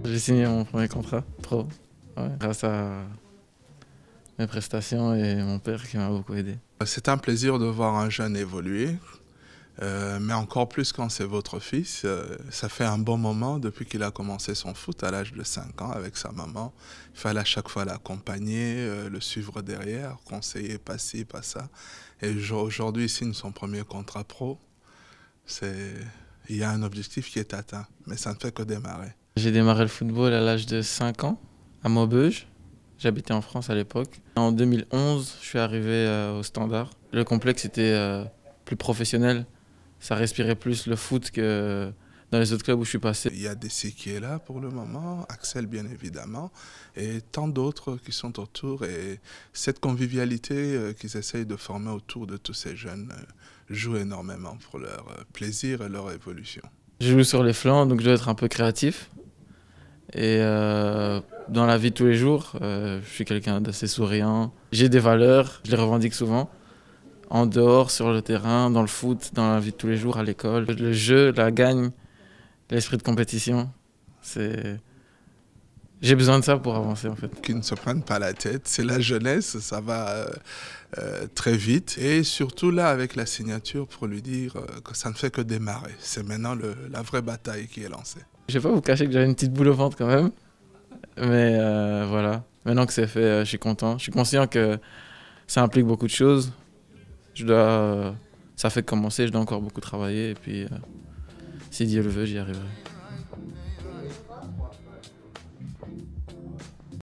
J'ai signé mon premier contrat pro, ouais, grâce à mes prestations et mon père qui m'a beaucoup aidé. C'est un plaisir de voir un jeune évoluer, mais encore plus quand c'est votre fils. Ça fait un bon moment depuis qu'il a commencé son foot à l'âge de 5 ans avec sa maman. Il fallait à chaque fois l'accompagner, le suivre derrière, conseiller pas ci, pas ça. Et aujourd'hui, il signe son premier contrat pro. Il y a un objectif qui est atteint, mais ça ne fait que démarrer. J'ai démarré le football à l'âge de 5 ans, à Maubeuge. J'habitais en France à l'époque. En 2011, je suis arrivé au Standard. Le complexe était plus professionnel. Ça respirait plus le foot que dans les autres clubs où je suis passé. Il y a Dessy qui est là pour le moment, Axel bien évidemment, et tant d'autres qui sont autour. Et cette convivialité qu'ils essayent de former autour de tous ces jeunes joue énormément pour leur plaisir et leur évolution. Je joue sur les flancs, donc je dois être un peu créatif. Et dans la vie de tous les jours, je suis quelqu'un d'assez souriant. J'ai des valeurs, je les revendique souvent. En dehors, sur le terrain, dans le foot, dans la vie de tous les jours, à l'école. Le jeu, la gagne, l'esprit de compétition, j'ai besoin de ça pour avancer en fait. Qu'ils ne se prennent pas la tête, c'est la jeunesse, ça va très vite. Et surtout là, avec la signature, pour lui dire que ça ne fait que démarrer. C'est maintenant la vraie bataille qui est lancée. Je vais pas vous cacher que j'avais une petite boule au ventre quand même. Mais voilà, maintenant que c'est fait, je suis content. Je suis conscient que ça implique beaucoup de choses. Ça fait commencer, je dois encore beaucoup travailler. Et puis, si Dieu le veut, j'y arriverai.